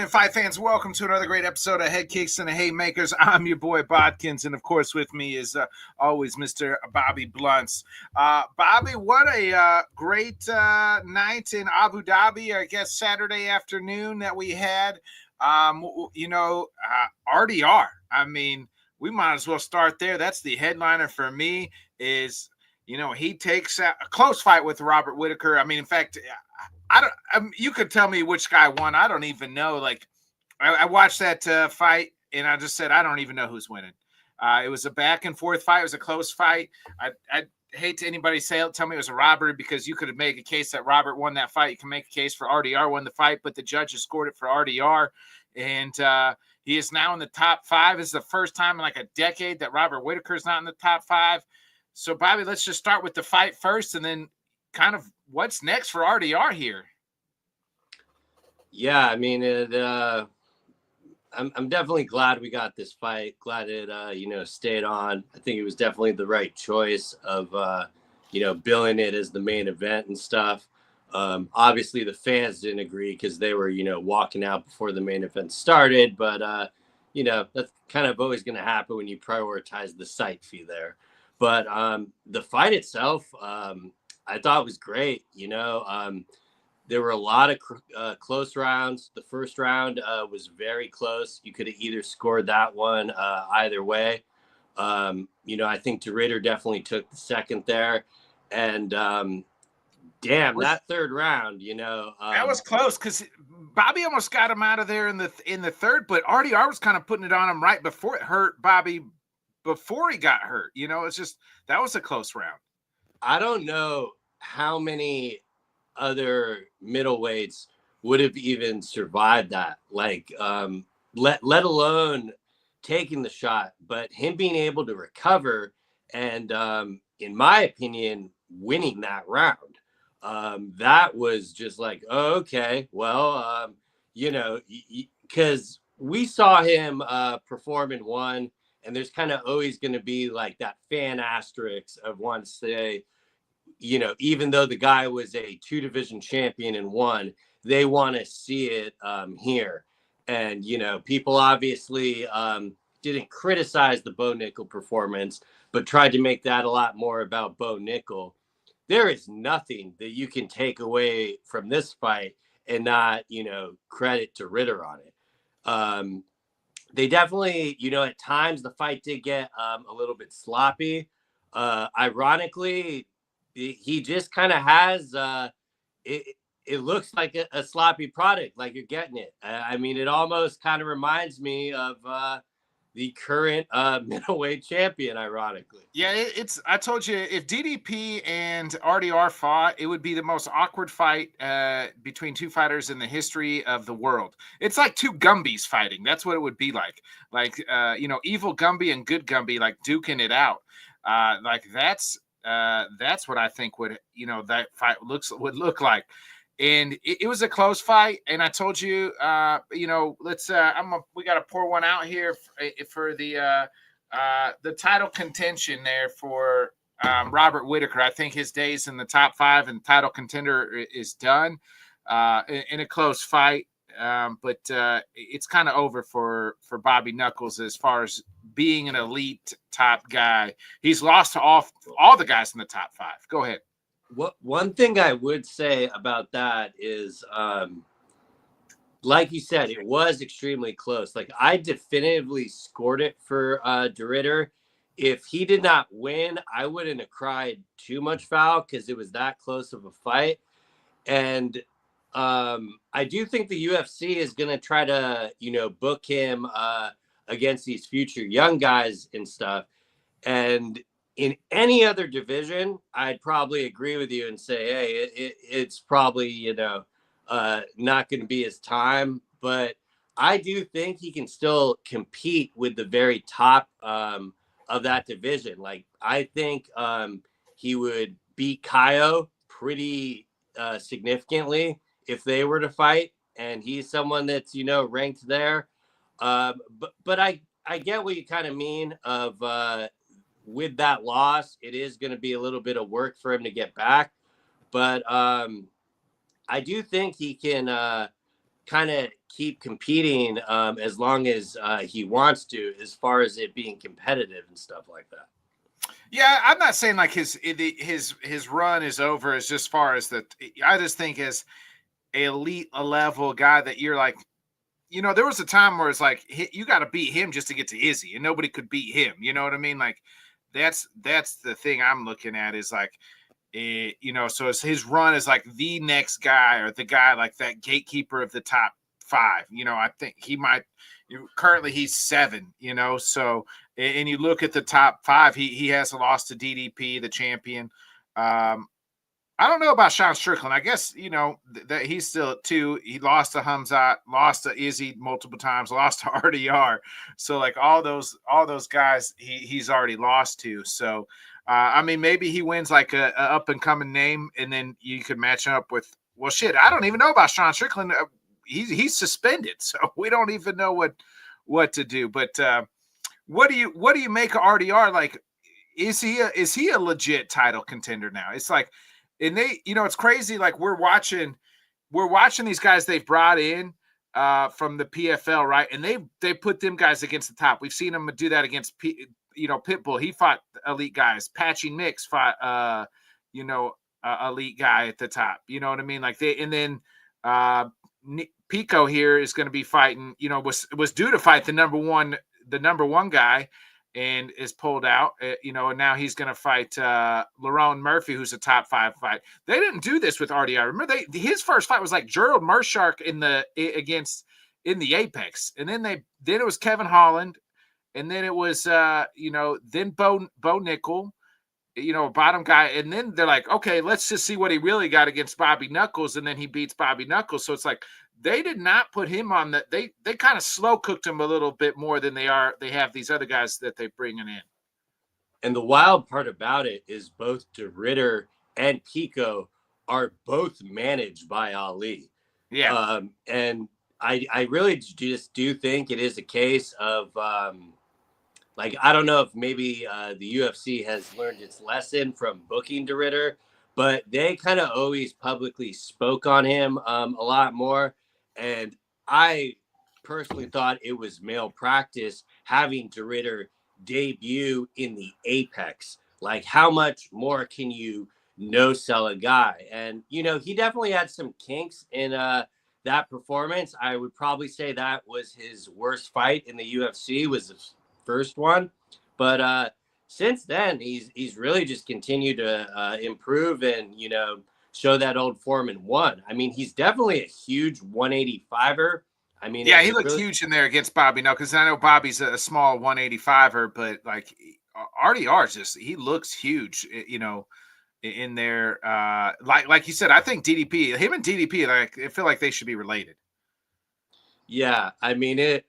happening, fight fans? Welcome to another great episode of Headkicks and Haymakers. I'm your boy Bodkins, and of course with me is always Mr. Bobby Blunts. Bobby, what a great night in Abu Dhabi, I guess Saturday afternoon that we had. RDR. I mean, we might as well start there. That's the headliner for me is, he takes a close fight with Robert Whitaker. I mean, in fact, you could tell me which guy won. I don't even know. Like, I watched that fight, and I just said, I don't even know who's winning. It was a back and forth fight. It was a close fight. I hate to anybody tell me it was a robbery, because you could have made a case that Robert won that fight. You can make a case for RDR won the fight, but the judges scored it for RDR, and he is now in the top 5. This is the first time in like a decade that Robert Whitaker is not in the top 5. So, Bobby, let's just start with the fight first, and then kind of what's next for RDR here. Yeah, I mean, I'm definitely glad we got this fight. Glad it, stayed on. I think it was definitely the right choice of, billing it as the main event and stuff. Obviously, the fans didn't agree because they were, walking out before the main event started. But, that's kind of always going to happen when you prioritize the site fee there. But the fight itself, I thought was great. There were a lot of close rounds. The first round was very close. You could have either scored that one either way. I think DeRitter definitely took the second there. And that third round, that was close, because Bobby almost got him out of there in the third, but RDR was kind of putting it on him right before it hurt Bobby, before he got hurt. It's just, that was a close round. I don't know how many other middleweights would have even survived that, let alone taking the shot, but him being able to recover and in my opinion winning that round, that was just like, oh, okay, well, because we saw him perform in one, and there's kind of always going to be like that fan asterisk of one say, even though the guy was a 2-division champion and one, they want to see it here. And, people obviously didn't criticize the Bo Nickel performance, but tried to make that a lot more about Bo Nickel. There is nothing that you can take away from this fight and not, credit to Ritter on it. They definitely, at times the fight did get a little bit sloppy. Ironically, he just kind of has it looks like a sloppy product, like you're getting it. I mean, it almost kind of reminds me of the current middleweight champion, ironically. Yeah, I told you, if DDP and RDR fought, it would be the most awkward fight between two fighters in the history of the world. It's like two Gumbies fighting. That's what it would be like. Like, evil Gumby and good Gumby, like duking it out. That's what I think would that fight would look like. And it was a close fight, and I told you, let's we got to pour one out here for the title contention there for Robert Whitaker. I think his days in the top 5 and title contender is done in a close fight. But it's kind of over for Bobby Knuckles as far as being an elite top guy. He's lost to all the guys in the top 5. Go ahead. One thing I would say about that is, like you said, it was extremely close. Like, I definitively scored it for DeRitter. If he did not win, I wouldn't have cried too much foul because it was that close of a fight. And I do think the UFC is going to try to, book him against these future young guys and stuff. And in any other division, I'd probably agree with you and say, hey, it's probably, not going to be his time. But I do think he can still compete with the very top of that division. Like, I think he would beat Kaio pretty significantly if they were to fight, and he's someone that's, ranked there. But I get what you kind of mean of with that loss, it is going to be a little bit of work for him to get back. But I do think he can kind of keep competing as long as he wants to, as far as it being competitive and stuff like that. Yeah, I'm not saying like his run is over as just far as that. I just think as elite level guy that you're like, you know, there was a time where it's like you got to beat him just to get to Izzy, and nobody could beat him. You know what I mean? Like that's the thing I'm looking at is like, you know, so it's his run is like the next guy or the guy like that gatekeeper of the top 5. You know, I think he might. Currently, he's 7. You know, so and you look at the top 5, he has lost to DDP, the champion. I don't know about Sean Strickland. I guess, you know, that he's still at 2. He lost to Hamzat, lost to Izzy multiple times, lost to RDR. So like all those guys he's already lost to. So I mean, maybe he wins like a up and coming name, and then you could match up with. Well, shit, I don't even know about Sean Strickland. He's suspended, so we don't even know what to do. But what do you make of RDR? Like, is he a legit title contender now? It's like. And they, you know, it's crazy. Like we're watching these guys they've brought in from the PFL, right? And they put them guys against the top. We've seen them do that against, Pitbull. He fought elite guys. Patchy Mix fought, elite guy at the top. You know what I mean? Like and then Pico here is going to be fighting. You know, was due to fight the number one guy. And is pulled out, and now he's going to fight Lerone Murphy, who's a top 5 fight. They didn't do this with RDR. Remember, his first fight was like Gerald Mershark in the Apex, and then it was Kevin Holland, and then it was then Bo Nickel, bottom guy, and then they're like, okay, let's just see what he really got against Bobby Knuckles, and then he beats Bobby Knuckles. So it's like they did not put him on that. They kind of slow cooked him a little bit more than they have these other guys that they're bringing in. And the wild part about it is both DeRitter and Pico are both managed by Ali. Yeah. And I really just do think it is a case of I don't know if maybe the UFC has learned its lesson from booking DeRitter, but they kind of always publicly spoke on him a lot more. And I personally thought it was malpractice having DeRitter debut in the Apex. Like, how much more can you no-sell a guy? And, he definitely had some kinks in that performance. I would probably say that was his worst fight in the UFC, was the first one. But since then, he's really just continued to improve and, show that old Foreman 1. I mean, he's definitely a huge 185er. I mean, yeah, he looked huge in there against Bobby. No, because I know Bobby's a small 185er, but like RDR he looks huge, in there. Like you said, I think him and DDP, like I feel like they should be related. Yeah, I mean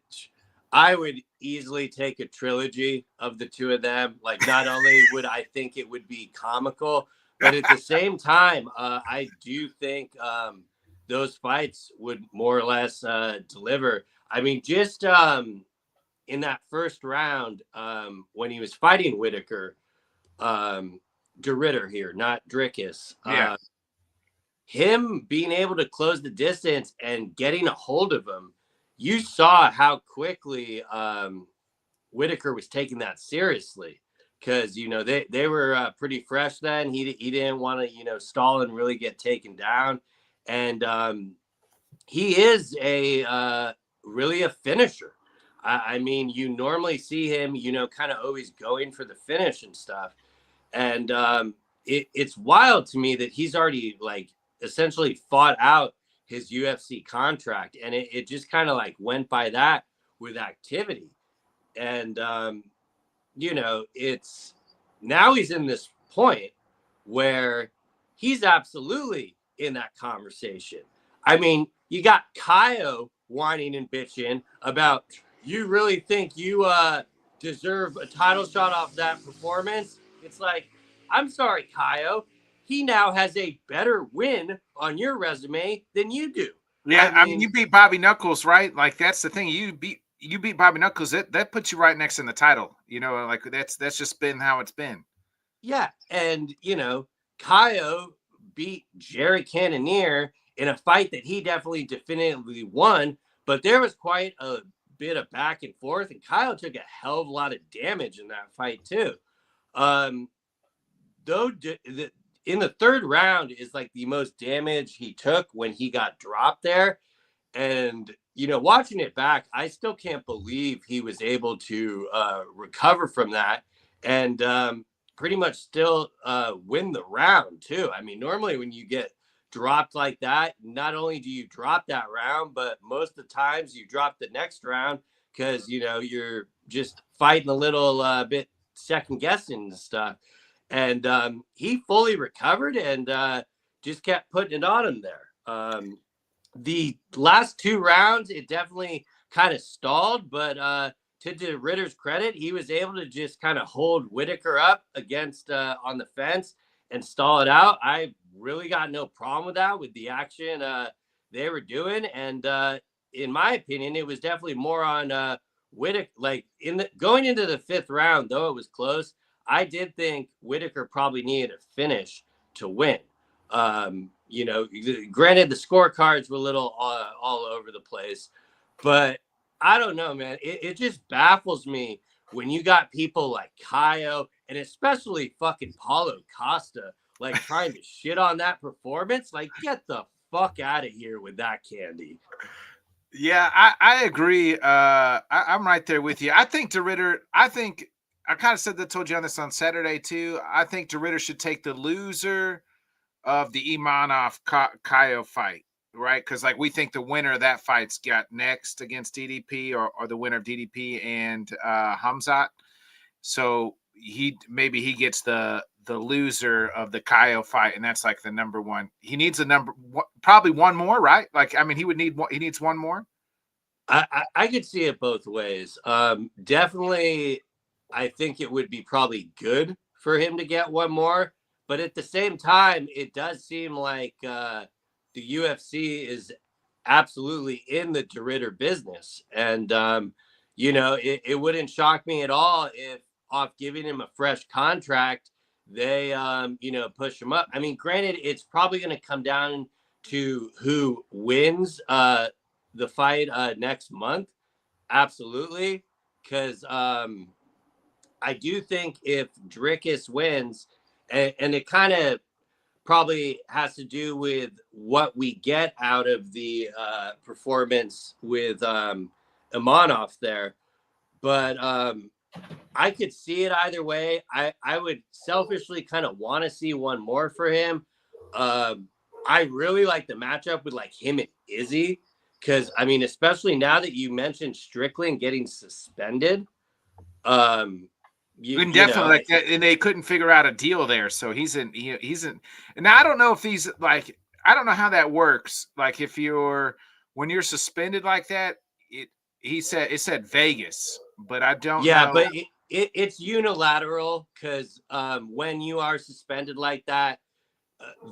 I would easily take a trilogy of the two of them. Like, not only would I think it would be comical, but at the same time, I do think those fights would more or less deliver. I mean, just in that first round, when he was fighting Whitaker, DeRitter here, not Drickus. Yeah. Him being able to close the distance and getting a hold of him, you saw how quickly Whitaker was taking that seriously. Because, they were pretty fresh then. He didn't want to, stall and really get taken down. And he is really a finisher. I mean, you normally see him, kind of always going for the finish and stuff. And it's wild to me that he's already, essentially fought out his UFC contract. And it just kind of, went by that with activity. And, it's now he's in this point where he's absolutely in that conversation. I mean, you got Kaio whining and bitching about, you really think you deserve a title shot off that performance? It's like, I'm sorry, Kaio. He now has a better win on your resume than you do. Yeah, I mean you beat Bobby Knuckles, right? Like, that's the thing. You beat Bobby Knuckles. That puts you right next in the title. Like that's just been how it's been. Yeah, and Kaio beat Jerry Cannonier in a fight that he definitely definitively won. But there was quite a bit of back and forth, and Kyle took a hell of a lot of damage in that fight too. Though in the third round is like the most damage he took when he got dropped there. And, you know, watching it back, I still can't believe he was able to recover from that and pretty much still win the round too. I mean, normally when you get dropped like that, not only do you drop that round, but most of the times you drop the next round because, you know, you're just fighting a little bit second guessing and stuff. And he fully recovered and just kept putting it on him there. The last two rounds, it definitely kind of stalled, but to Ritter's credit, he was able to just kind of hold Whitaker up against on the fence and stall it out. I really got no problem with that, with the action they were doing. And in my opinion, it was definitely more on Whitaker. Like going into the fifth round, though it was close, I did think Whitaker probably needed a finish to win. You know, granted, the scorecards were a little all over the place, but I don't know, man. It just baffles me when you got people like Kaio and especially fucking Paulo Costa, like trying to shit on that performance. Like, get the fuck out of here with that, Candy. Yeah, I agree. I'm right there with you. I think DeRitter, I kind of said that, told you on this on Saturday too. I think DeRitter should take the loser of the Imanov Kaio fight, right? Because like we think the winner of that fight's got next against DDP or the winner of DDP and Hamzat. So maybe he gets the loser of the Kaio fight, and that's like the number one. He needs probably one more, right? Like, I mean, he needs one more. I could see it both ways. Definitely, I think it would be probably good for him to get one more. But at the same time, it does seem like the UFC is absolutely in the DeRitter business. And, you know, it wouldn't shock me at all if off giving him a fresh contract, they, you know, push him up. I mean, granted, it's probably going to come down to who wins the fight next month. Absolutely. Because I do think if Dricus wins, and it kind of probably has to do with what we get out of the performance with Imanov there. But I could see it either way. I would selfishly kind of want to see one more for him. I really like the matchup with like him and Izzy. Because, I mean, especially now that you mentioned Strickland getting suspended, You definitely like that, and they couldn't figure out a deal there, so he's in. And now I don't know if these like I don't know how that works. Like if when you're suspended like that, it said Vegas, but I don't. Yeah, know. But it's unilateral because when you are suspended like that,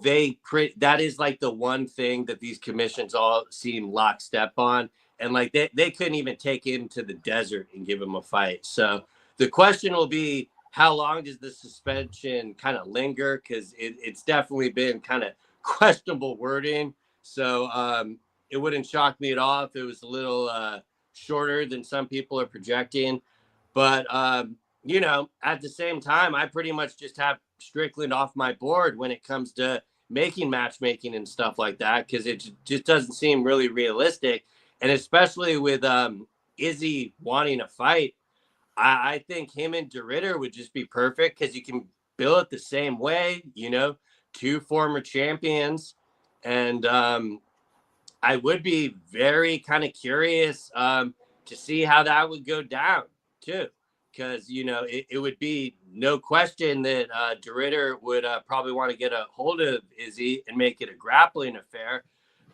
that is like the one thing that these commissions all seem lockstep on, and like they couldn't even take him to the desert and give him a fight. So the question will be, how long does the suspension kind of linger? Because it's definitely been kind of questionable wording. So it wouldn't shock me at all if it was a little shorter than some people are projecting. But, you know, at the same time, I pretty much just have Strickland off my board when it comes to making matchmaking and stuff like that, because it just doesn't seem really realistic. And especially with Izzy wanting a fight, I think him and DeRitter would just be perfect because you can bill it the same way, you know, two former champions. And I would be very kind of curious to see how that would go down too. Because, you know, it would be no question that DeRitter would probably want to get a hold of Izzy and make it a grappling affair.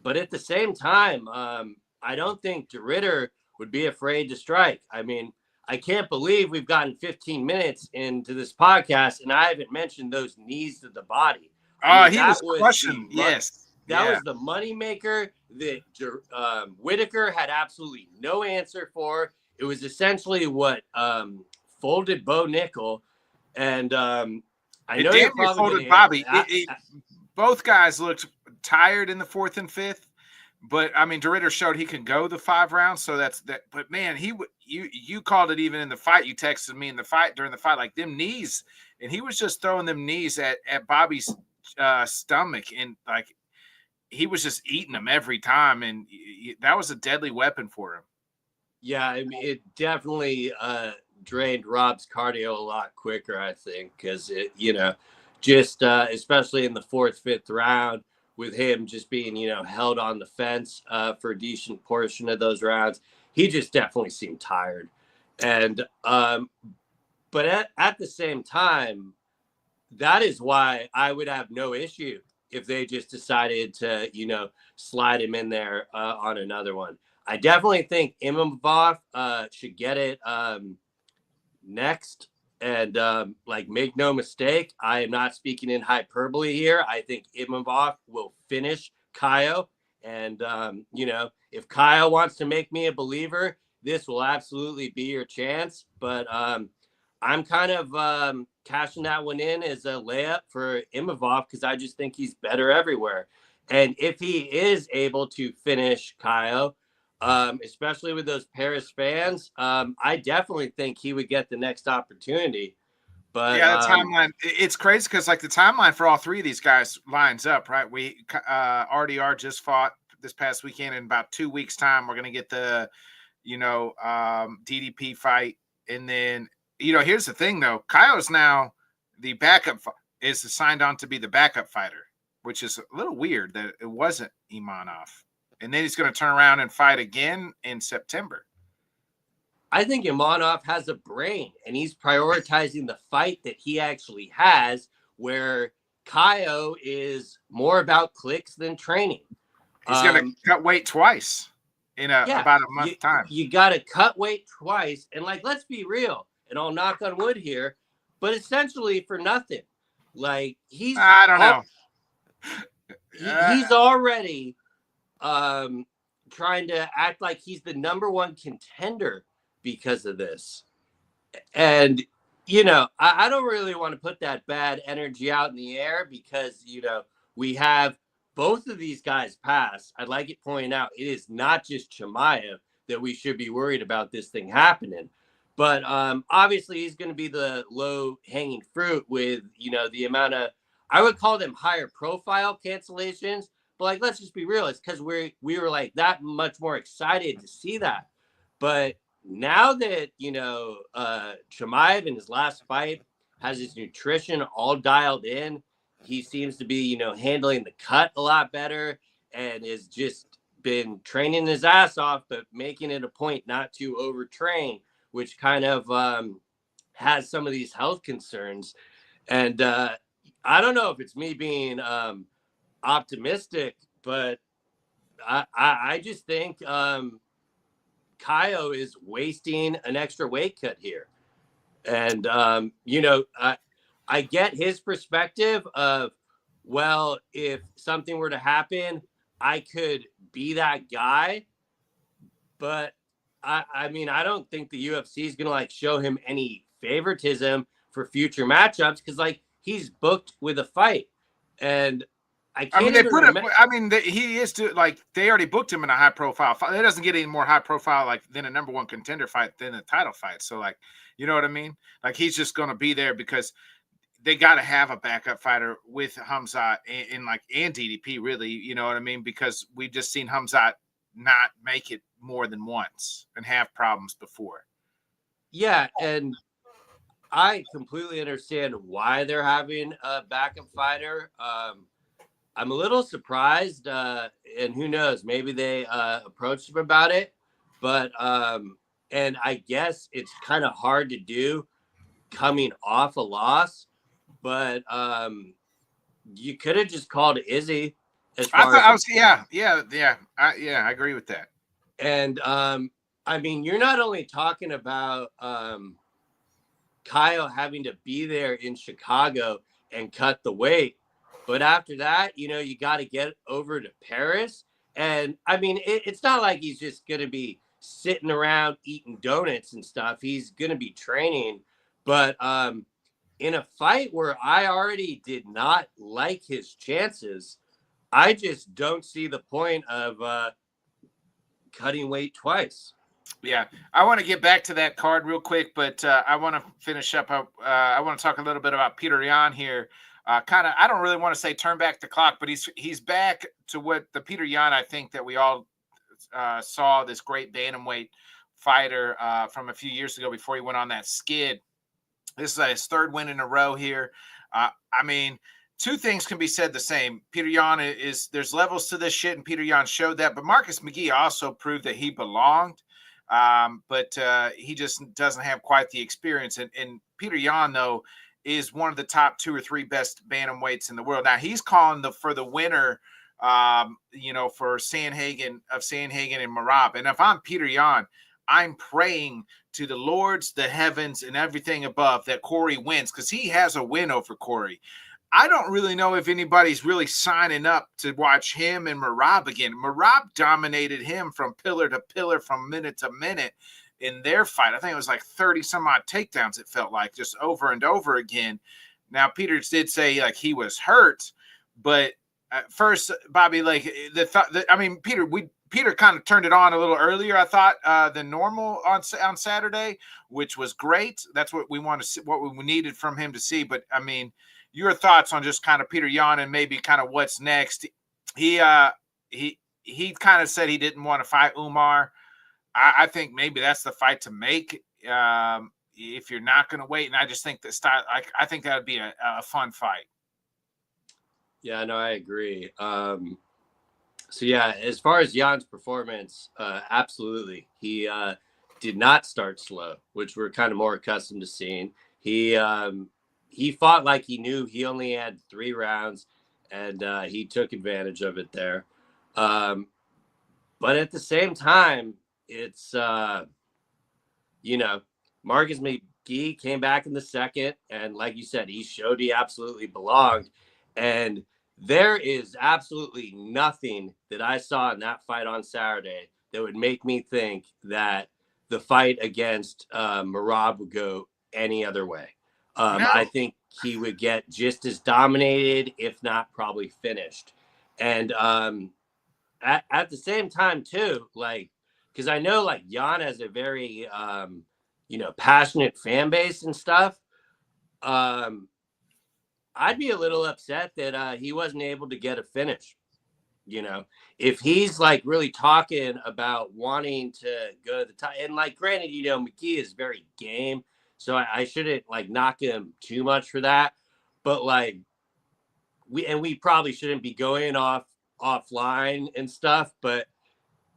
But at the same time, I don't think DeRitter would be afraid to strike. I mean, I can't believe we've gotten 15 minutes into this podcast and I haven't mentioned those knees to the body. He was crushing. Yes. That was the moneymaker that Whitaker had absolutely no answer for. It was essentially what folded Bo Nickel. And I know you're probably folded Bobby. Both guys looked tired in the 4th and 5th. But I mean, DeRitter showed he can go the 5 rounds, so that's that. But man, you called it even in the fight. You texted me in the fight during the fight, like them knees, and he was just throwing them knees at Bobby's stomach, and like he was just eating them every time, and that was a deadly weapon for him. Yeah, I mean, it definitely drained Rob's cardio a lot quicker, I think, because it, just especially in the 4th, 5th round, with him just being, held on the fence for a decent portion of those rounds, he just definitely seemed tired. And but at the same time, that is why I would have no issue if they just decided to, slide him in there on another one. I definitely think Imavov should get it next. And make no mistake, I am not speaking in hyperbole here. I think Imavov will finish Kaio. And, if Kaio wants to make me a believer, this will absolutely be your chance. But I'm kind of cashing that one in as a layup for Imavov because I just think he's better everywhere. And if he is able to finish Kaio, especially with those Paris fans, I definitely think he would get the next opportunity. But yeah, the timeline, it's crazy because like the timeline for all 3 of these guys lines up, right? We RDR just fought this past weekend. In about 2 weeks' time, we're gonna get the DDP fight, and then here's the thing though, Kaio's now the backup is signed on to be the backup fighter, which is a little weird that it wasn't Imanov. And then he's going to turn around and fight again in September. I think Imanov has a brain, and he's prioritizing the fight that he actually has, where Kaio is more about clicks than training. He's going to cut weight twice in about a month time. You got to cut weight twice. And, let's be real, and I'll knock on wood here, but essentially for nothing. He's – I don't know. He's already – trying to act like he's the number 1 contender because of this. And, I don't really want to put that bad energy out in the air because, we have both of these guys pass. I'd like it pointed out, it is not just Chimaev that we should be worried about this thing happening. But obviously he's going to be the low-hanging fruit with, the amount of, I would call them higher profile cancellations. But let's just be real. It's because we were that much more excited to see that. But now that, Chimaev in his last fight has his nutrition all dialed in, he seems to be, handling the cut a lot better and has just been training his ass off, but making it a point not to overtrain, which kind of has some of these health concerns. And I don't know if it's me being optimistic, but I just think Kaio is wasting an extra weight cut here. And I get his perspective of, well, if something were to happen, I could be that guy. But I mean, I don't think the UFC is gonna show him any favoritism for future matchups because he's booked with a fight. And they put him. He is they already booked him in a high profile fight. It doesn't get any more high profile than a number 1 contender fight than a title fight. So you know what I mean? He's just going to be there because they got to have a backup fighter with Hamzat and DDP. Really, you know what I mean? Because we've just seen Hamzat not make it more than once and have problems before. Yeah, and I completely understand why they're having a backup fighter. I'm a little surprised, and who knows, maybe they approached him about it, but and I guess it's kind of hard to do coming off a loss, but you could have just called Izzy. I agree with that. And you're not only talking about Kaio having to be there in Chicago and cut the weight, but after that, you got to get over to Paris. And it's not like he's just going to be sitting around eating donuts and stuff. He's going to be training. But in a fight where I already did not like his chances, I just don't see the point of cutting weight twice. Yeah, I want to get back to that card real quick, but I want to finish up. I want to talk a little bit about Petr Yan here. Kind of, I don't really want to say turn back the clock, but he's back to what the Petr Yan I think that we all saw, this great bantamweight fighter from a few years ago before he went on that skid. This is his third win in a row here. I mean, two things can be said the same. Petr Yan there's levels to this shit, and Petr Yan showed that. But Marcus McGee also proved that he belonged. But he just doesn't have quite the experience. And Petr Yan, though, is one of the top 2 or 3 best bantamweights in the world. Now he's calling for the winner, for Sandhagen and Merab. And if I'm Petr Yan, I'm praying to the Lords, the heavens, and everything above that Corey wins, because he has a win over Corey. I don't really know if anybody's really signing up to watch him and Merab again. Merab dominated him from pillar to pillar, from minute to minute in their fight. I think it was like 30 some odd takedowns, it felt like, just over and over again. Now, Peter did say like he was hurt, but at first, Bobby, like Peter kind of turned it on a little earlier, I thought, than normal on Saturday, which was great. That's what we want to see, what we needed from him to see. But I mean, your thoughts on just kind of Petr Yan and maybe kind of what's next? He kind of said he didn't want to fight Umar. I think maybe that's the fight to make if you're not going to wait. And I just think I think that would be a fun fight. Yeah, no, I agree. So yeah, as far as Jan's performance, absolutely. He did not start slow, which we're kind of more accustomed to seeing. He fought like he knew he only had 3 rounds, and he took advantage of it there. But at the same time, it's, Marcus McGee came back in the second, and like you said, he showed he absolutely belonged. And there is absolutely nothing that I saw in that fight on Saturday that would make me think that the fight against Merab would go any other way. No. I think he would get just as dominated, if not probably finished. And at the same time, too, like, because I know like Yan has a very, passionate fan base and stuff. I'd be a little upset that he wasn't able to get a finish. If he's like really talking about wanting to go to the top, and like, granted, McGee is very game. So I shouldn't like knock him too much for that, but like we probably shouldn't be going offline and stuff. But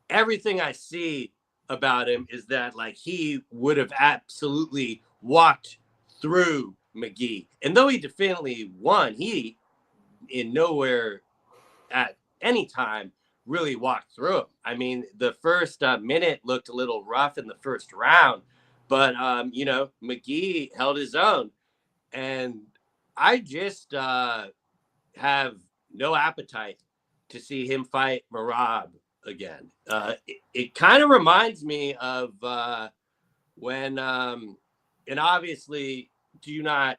everything I see about him is that like he would have absolutely walked through McGee, and though he definitely won, he in nowhere at any time really walked through him. I mean, the first minute looked a little rough in the first round. But, McGee held his own. And I just have no appetite to see him fight Merab again. It kind of reminds me of when, and obviously do not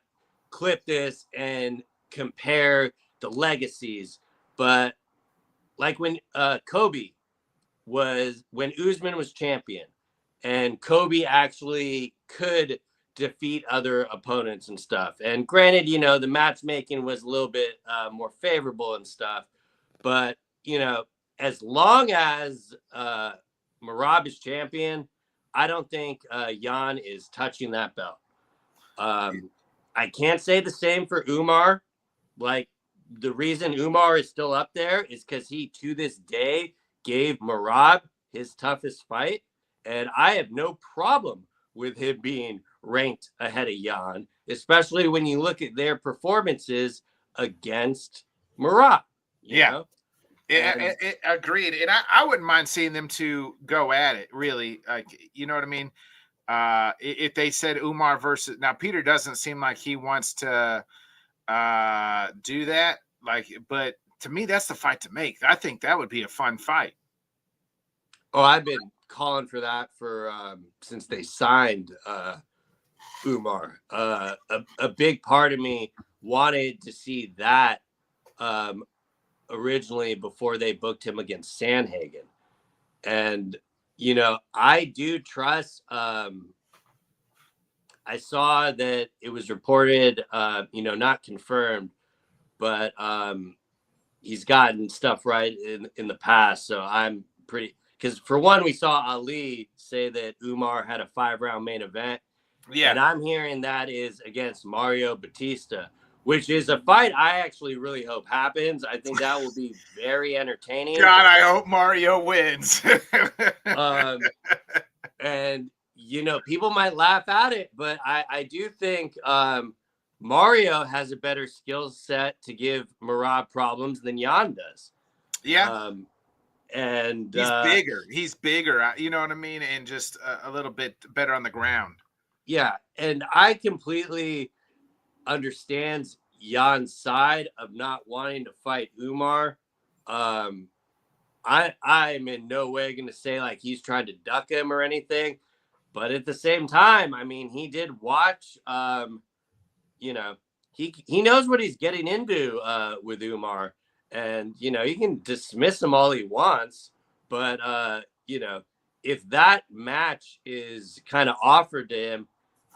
clip this and compare the legacies, but like when when Usman was champion, and Kobe actually could defeat other opponents and stuff. And granted, the matchmaking was a little bit more favorable and stuff. But, as long as Merab is champion, I don't think Yan is touching that belt. I can't say the same for Umar. Like, the reason Umar is still up there is because he, to this day, gave Merab his toughest fight. And I have no problem with him being ranked ahead of Yan, especially when you look at their performances against Merab. Yeah, agreed. And I wouldn't mind seeing them two go at it, really. Like, you know what I mean? If they said Umar versus... Now, Peter doesn't seem like he wants to do that. But to me, that's the fight to make. I think that would be a fun fight. Oh, I've been calling for that for since they signed Umar. A big part of me wanted to see that originally before they booked him against Sandhagen. And, you know, I do trust, I saw that it was reported, you know, not confirmed, but he's gotten stuff right in the past. So I'm pretty, because for one, we saw Ali say that Umar had a 5-round main event. Yeah. And I'm hearing that is against Mario Batista, which is a fight I actually really hope happens. I think that will be very entertaining. God, I hope Mario wins. And, you know, people might laugh at it, but I do think Mario has a better skill set to give Merab problems than Yan does. Yeah. And he's bigger. You know what I mean? And just a little bit better on the ground. Yeah. And I completely understand Jan's side of not wanting to fight Umar. I'm in no way going to say like he's trying to duck him or anything, but at the same time, I mean, he did watch, you know, he knows what he's getting into with Umar, and, you know, he can dismiss him all he wants, but, you know, if that match is kind of offered to him,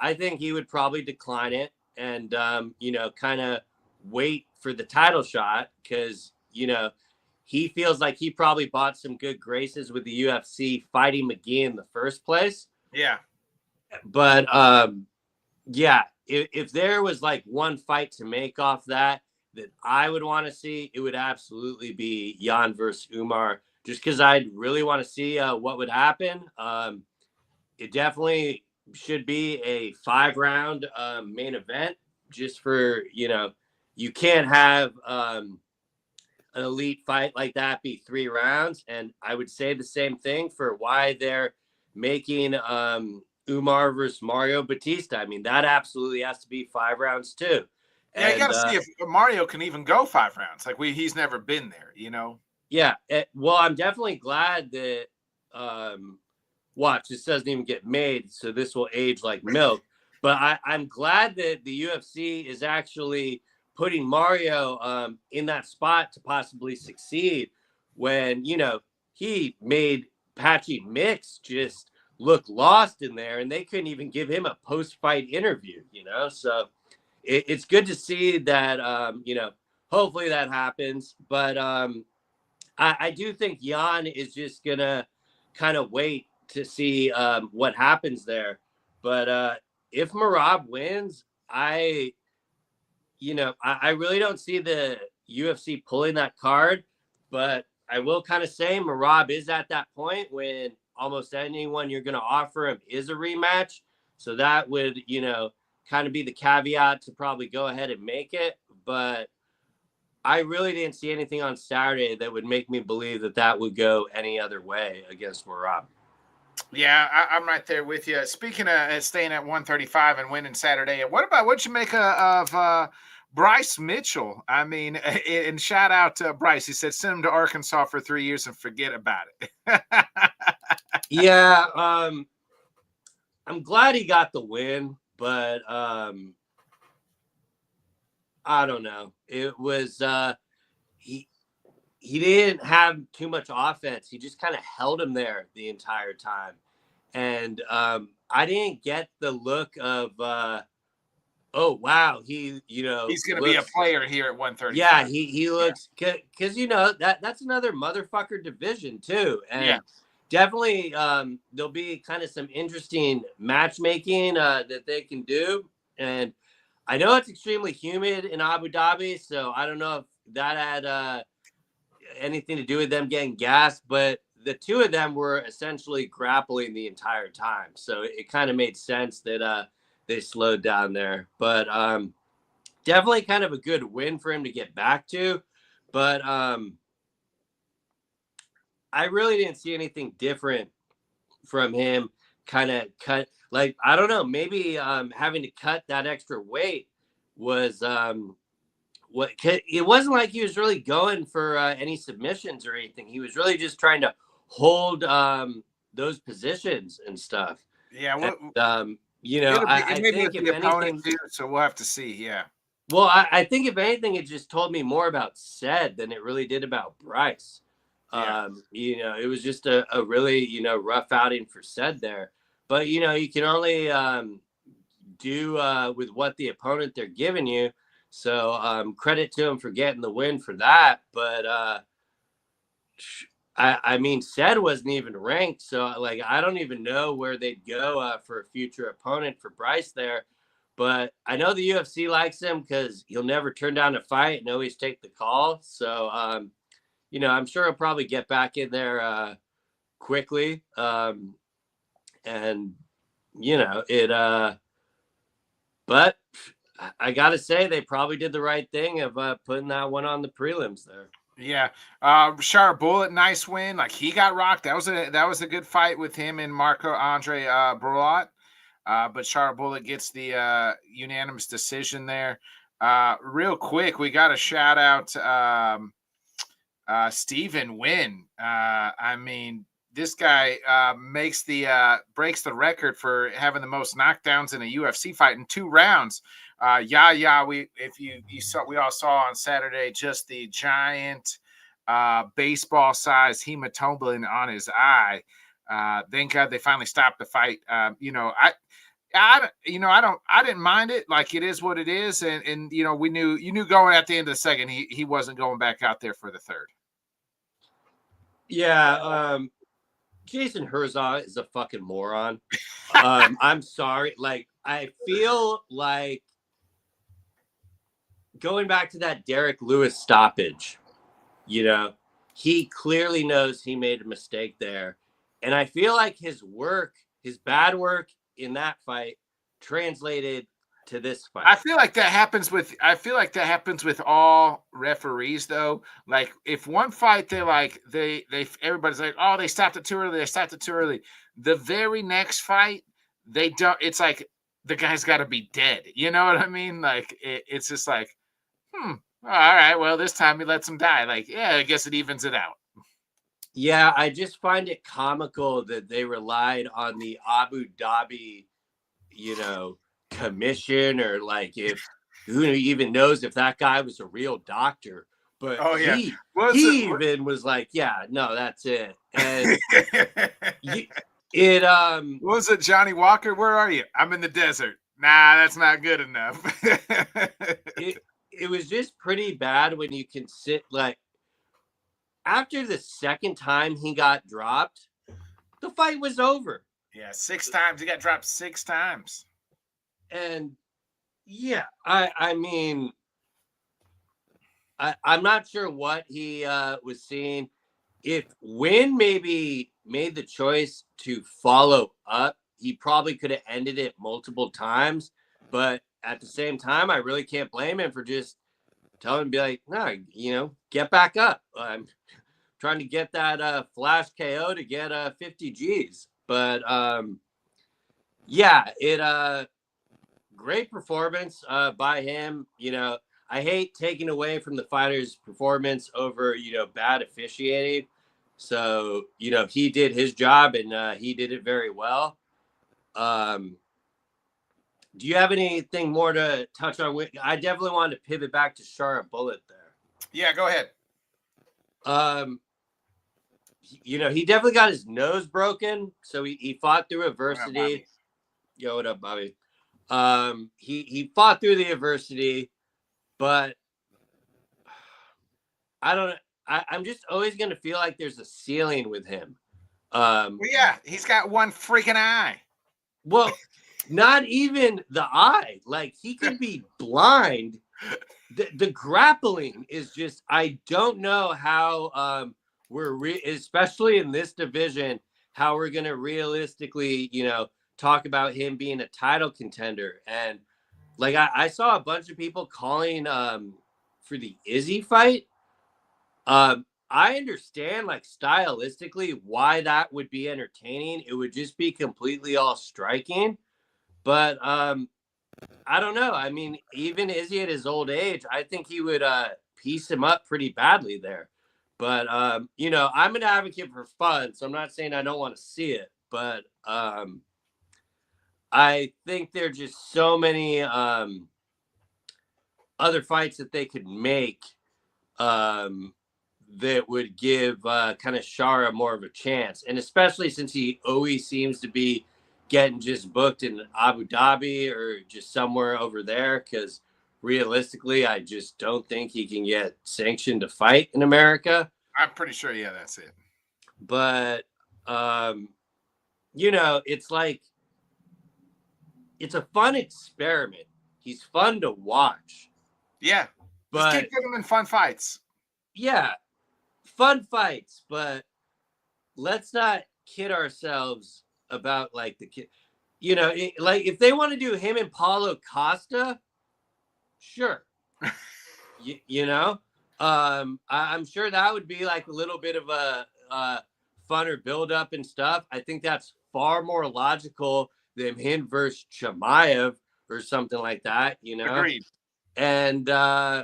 I think he would probably decline it and, you know, kind of wait for the title shot, because, you know, he feels like he probably bought some good graces with the UFC fighting McGee in the first place. Yeah. But, yeah, if there was like one fight to make off that I would want to see, it would absolutely be Yan versus Umar, just because I really want to see what would happen. It definitely should be a 5-round main event, just for, you know, you can't have an elite fight like that be 3 rounds. And I would say the same thing for why they're making Umar versus Mario Batista. I mean, that absolutely has to be 5 rounds too. Yeah, you got to see if Mario can even go 5 rounds. Like he's never been there, you know? Yeah. Well, I'm definitely glad that, watch, this doesn't even get made, so this will age like milk. But I'm glad that the UFC is actually putting Mario in that spot to possibly succeed, when, you know, he made Patchy Mix just look lost in there, and they couldn't even give him a post-fight interview, you know? So it's good to see that, you know, hopefully that happens. But I do think Yan is just going to kind of wait to see what happens there. But if Merab wins, I really don't see the UFC pulling that card. But I will kind of say Merab is at that point when almost anyone you're going to offer him is a rematch. So that would, you know, kind of be the caveat to probably go ahead and make it. But I really didn't see anything on Saturday that would make me believe that would go any other way against Merab. Yeah, I'm right there with you. Speaking of staying at 135 and winning Saturday, what you make of Bryce Mitchell? I mean, and shout out to Bryce. He said, send him to Arkansas for 3 years and forget about it. Yeah, I'm glad he got the win, but I don't know. It was he didn't have too much offense. He just kind of held him there the entire time. And I didn't get the look of oh wow, he's going to be a player here at 130. Yeah, he looks, because you know that's another motherfucker division too. And yeah, definitely there'll be kind of some interesting matchmaking that they can do. And I know it's extremely humid in Abu Dhabi, so I don't know if that had anything to do with them getting gassed, but the two of them were essentially grappling the entire time. So it kind of made sense that they slowed down there. But definitely kind of a good win for him to get back to. But I really didn't see anything different from him. Kind of cut, like, I don't know, maybe having to cut that extra weight was it wasn't like he was really going for any submissions or anything. He was really just trying to hold those positions and stuff. Yeah, well, and, you know, I think if anything, too, so we'll have to see. Yeah. Well, I think if anything, it just told me more about Sed than it really did about Bryce. Yeah. It was just a really, rough outing for Sed there. But, you can only do with what the opponent they're giving you. So credit to him for getting the win for that. But I mean, Sed wasn't even ranked. So, I don't even know where they'd go for a future opponent for Bryce there. But I know the UFC likes him because he'll never turn down a fight and always take the call. So, I'm sure he'll probably get back in there quickly. And, but I got to say, they probably did the right thing of putting that one on the prelims there. Yeah. Sharp Bullet, nice win. Like, he got rocked. That was a good fight with him and Marco Andre Burlat. But Sharp Bullet gets the unanimous decision there. Real quick, we got a shout out Stephen Wynn. I mean, this guy breaks the record for having the most knockdowns in a UFC fight in 2 rounds. We all saw on Saturday just the giant baseball sized hematoma on his eye. Thank God they finally stopped the fight. I didn't mind it. Like, it is what it is. And you knew going at the end of the second, he wasn't going back out there for the third. Yeah. Jason Herzog is a fucking moron. I'm sorry. Like, I feel like going back to that Derek Lewis stoppage, he clearly knows he made a mistake there. And I feel like his bad work in that fight translated to this fight. I feel like that happens with all referees, though. Like, if one fight everybody's like, oh, they stopped it too early. The very next fight, they don't. It's like the guy's got to be dead. You know what I mean? Like, it's just like, all right, well, this time he lets him die. Like, yeah, I guess it evens it out. Yeah, I just find it comical that they relied on the Abu Dhabi, commission, or like, if who even knows if that guy was a real doctor. But he even was like, yeah, no, that's it. And what was it, Johnny Walker? Where are you? I'm in the desert. Nah, that's not good enough. it was just pretty bad when you can sit, like, after the second time he got dropped, the fight was over. Yeah, 6 times. He got dropped 6 times. And yeah, I mean, I'm not sure what he was seeing. If Wynn maybe made the choice to follow up, he probably could have ended it multiple times. But at the same time, I really can't blame him for just telling him, be like, no, get back up. I'm trying to get that flash KO to get 50 G's. But great performance by him. I hate taking away from the fighter's performance over, bad officiating. So, he did his job, and he did it very well. Do you have anything more to touch on? I definitely wanted to pivot back to Sharp Bullet there. Yeah, go ahead. He definitely got his nose broken. So he fought through adversity. Yo, what up, Bobby? He fought through the adversity, but I don't know. I'm just always going to feel like there's a ceiling with him. Yeah, he's got one freaking eye. Well, not even the eye. Like, he could be blind. The grappling is just, I don't know how especially in this division, how we're going to realistically, talk about him being a title contender. And like, I saw a bunch of people calling for the Izzy fight. I understand, like, stylistically why that would be entertaining. It would just be completely all striking. But I don't know. I mean, even Izzy at his old age, I think he would piece him up pretty badly there. But, I'm an advocate for fun, so I'm not saying I don't want to see it. But I think there are just so many other fights that they could make that would give kind of Shara more of a chance. And especially since he always seems to be getting just booked in Abu Dhabi or just somewhere over there, because realistically, I just don't think he can get sanctioned to fight in America. I'm pretty sure, yeah, that's it. But, you know, it's like, it's a fun experiment. He's fun to watch. Yeah. But just keep putting him in fun fights. Yeah, fun fights, but let's not kid ourselves about like the kid. You know, like if they want to do him and Paulo Costa, sure. you know, I'm sure that would be like a little bit of a funner build up and stuff. I think that's far more logical than him versus Chimaev or something like that. You know, Agreed. And I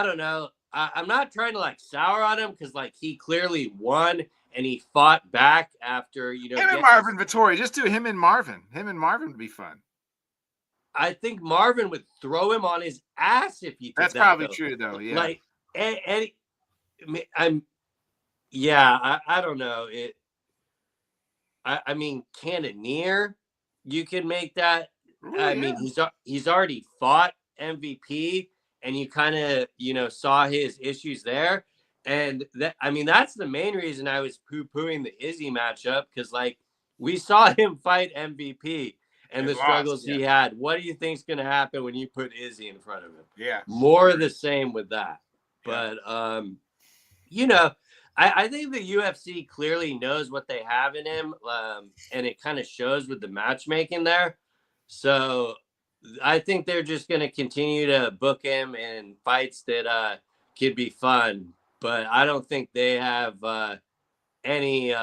don't know. I'm not trying to like sour on him because like he clearly won and he fought back after, you know. Him and Marvin Vettori. Just do him and Marvin. Him and Marvin would be fun. I think Marvin would throw him on his ass if he did That's that, probably though. true, though. Yeah. Like, I don't know. I mean, Cannonier, you can make that. Ooh, I yeah. mean, he's already fought MVP, and you kind of, you know, saw his issues there. And that, I mean, that's the main reason I was poo-pooing the Izzy matchup, because like we saw him fight MVP and the struggles he had. What do you think's going to happen when you put Izzy in front of him? Yeah. More of the same with that. Yeah. But, you know, I think the UFC clearly knows what they have in him, and it kind of shows with the matchmaking there. So I think they're just going to continue to book him in fights that could be fun. But I don't think they have any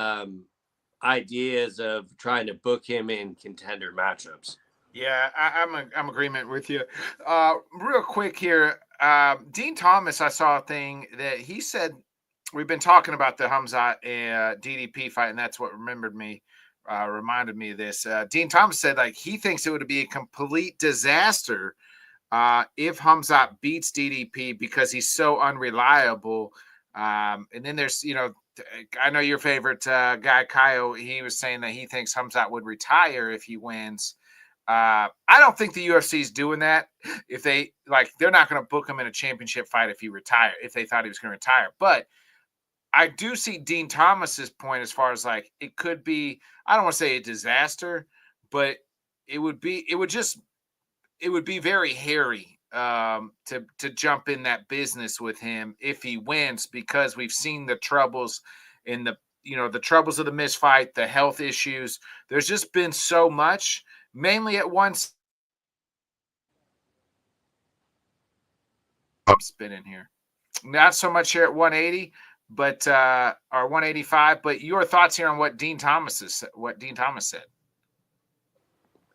ideas of trying to book him in contender matchups. Yeah, I'm agreement with you. Real quick here, Dean Thomas, I saw a thing that he said. We've been talking about the Hamzat DDP fight, and that's what reminded me of this. Dean Thomas said like he thinks it would be a complete disaster if Hamzat beats DDP because he's so unreliable. And then there's, you know, I know your favorite guy, Kyle. He was saying that he thinks Hamzat would retire if he wins. I don't think the UFC is doing that. If they they're not going to book him in a championship fight if they thought he was going to retire. But I do see Dean Thomas's point as far as like it could be. I don't want to say a disaster, but it would be very hairy to jump in that business with him if he wins, because we've seen the troubles in the troubles of the misfight, the health issues. There's just been so much, mainly at once. I'm spinning here. Not so much here at 180, but or 185. But your thoughts here on what Dean Thomas said?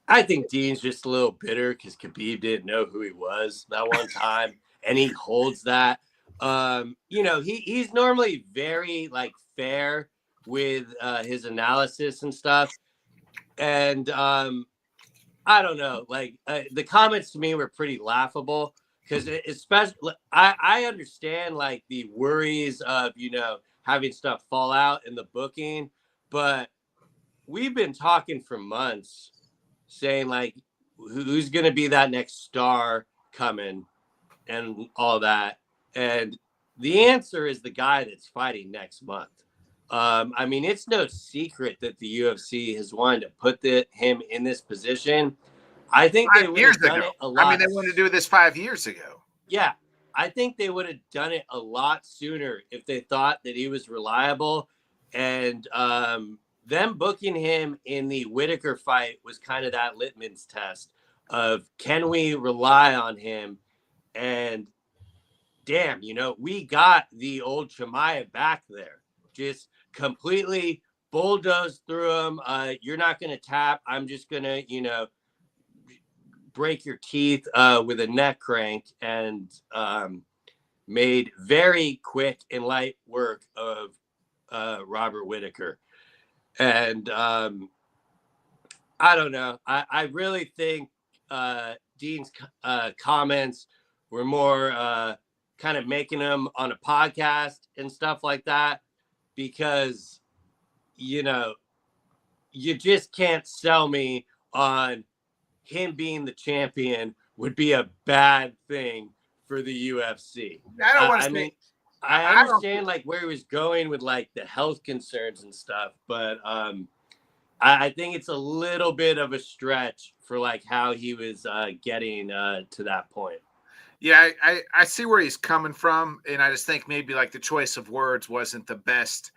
I think Dean's just a little bitter because Khabib didn't know who he was that one time, and he holds that. You know, he's normally very like fair with his analysis and stuff, and I don't know, like the comments to me were pretty laughable. Because especially, I understand like the worries of, you know, having stuff fall out in the booking, but we've been talking for months saying like, who's going to be that next star coming and all that. And the answer is the guy that's fighting next month. I mean, it's no secret that the UFC has wanted to put him in this position. I think they would have done it a lot. I mean, they wanted to do this 5 years ago. Yeah, I think they would have done it a lot sooner if they thought that he was reliable. And them booking him in the Whitaker fight was kind of that litmus test of, can we rely on him? And damn, you know, we got the old Chimaev back there, just completely bulldozed through him. You're not going to tap. I'm just going to, you know, break your teeth with a neck crank, and made very quick and light work of Robert Whitaker. And I don't know. I really think Dean's comments We're more kind of making them on a podcast and stuff like that because, you know, you just can't sell me on him being the champion would be a bad thing for the UFC. I don't want to I say. mean, I I don't. understand like where he was going with like the health concerns and stuff, but I think it's a little bit of a stretch for like how he was getting to that point. Yeah, I see where he's coming from, and I just think maybe like the choice of words wasn't the best,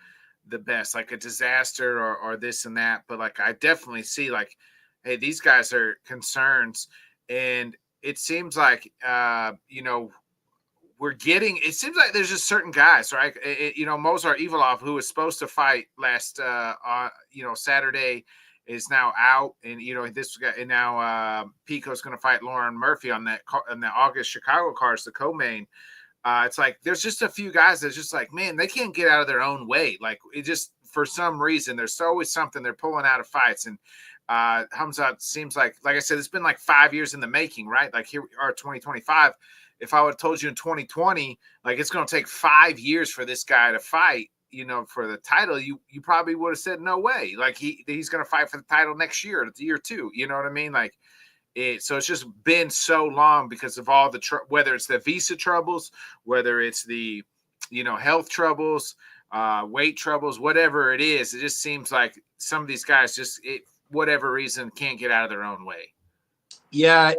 like a disaster or this and that. But like I definitely see like, hey, these guys are concerns, and it seems like you know, we're getting. It seems like there's just certain guys, right? You know, Mozart Evolov, who was supposed to fight last you know, Saturday, is now out, and you know this guy, and now Pico's going to fight Lauren Murphy on the August Chicago cards, the co-main. It's like there's just a few guys that's just like, man, they can't get out of their own way. Like it just for some reason there's always something they're pulling out of fights. And Hamzat seems like I said, it's been like 5 years in the making, right? Like here we are, 2025. If I would have told you in 2020, like it's going to take 5 years for this guy to fight, you know, for the title, you probably would have said no way. Like he's going to fight for the title next year, year two. You know what I mean? Like so it's just been so long because of all the whether it's the visa troubles, whether it's the, you know, health troubles, weight troubles, whatever it is. It just seems like some of these guys just whatever reason can't get out of their own way. Yeah,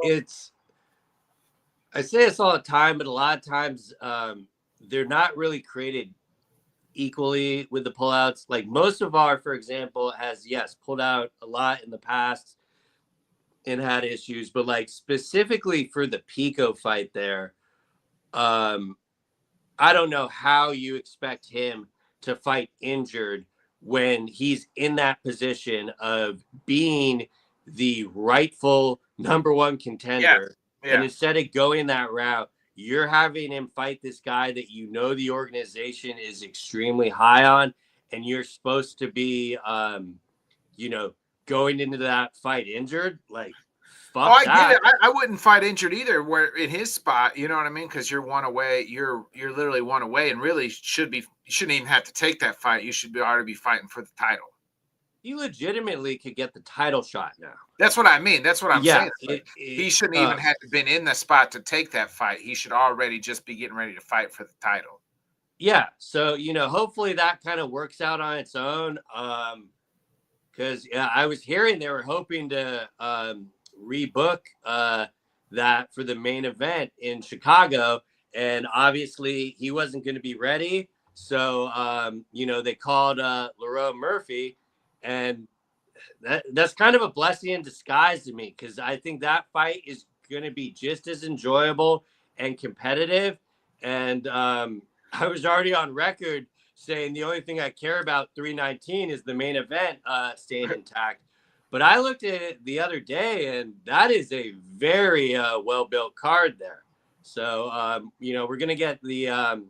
I say this all the time, but a lot of times they're not really created equally with the pullouts. Like most of our, for example, has pulled out a lot in the past and had issues, but like specifically for the Pico fight there, I don't know how you expect him to fight injured when he's in that position of being the rightful number one contender. Yeah. And instead of going that route, you're having him fight this guy that you know the organization is extremely high on, and you're supposed to be, you know, going into that fight injured. Like, fuck I that. get it. I wouldn't fight injured either. Where in his spot, you know what I mean? Because you're one away. You're literally one away, and really you shouldn't even have to take that fight. You should already be fighting for the title. He legitimately could get the title shot now. That's what I mean. That's what I'm saying. Like, he shouldn't even have been in the spot to take that fight. He should already just be getting ready to fight for the title. Yeah. So, you know, hopefully that kind of works out on its own. Because I was hearing they were hoping to rebook that for the main event in Chicago. And obviously he wasn't going to be ready. So, you know, they called Leroy Murphy. And that's kind of a blessing in disguise to me, because I think that fight is going to be just as enjoyable and competitive. And I was already on record saying the only thing I care about 319 is the main event staying intact. But I looked at it the other day, and that is a very well-built card there. So, you know, we're going to get the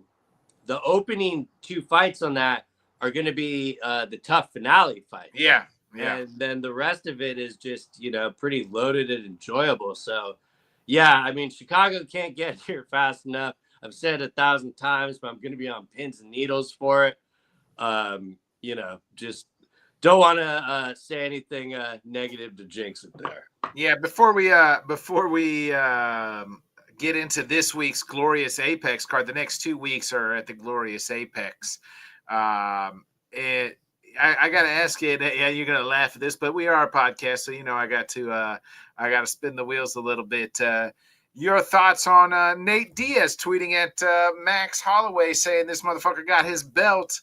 opening two fights on that are going to be the tough finale fight. Yeah. And then the rest of it is just, you know, pretty loaded and enjoyable. So, yeah, I mean, Chicago can't get here fast enough. I've said it 1,000 times, but I'm going to be on pins and needles for it. You know, just don't want to say anything negative to jinx it there. Yeah, before we get into this week's Glorious Apex card, the next 2 weeks are at the Glorious Apex. I got to ask you, yeah, you're going to laugh at this, but we are a podcast, so, you know, I got to spin the wheels a little bit. Your thoughts on Nate Diaz tweeting at Max Holloway saying this motherfucker got his belt.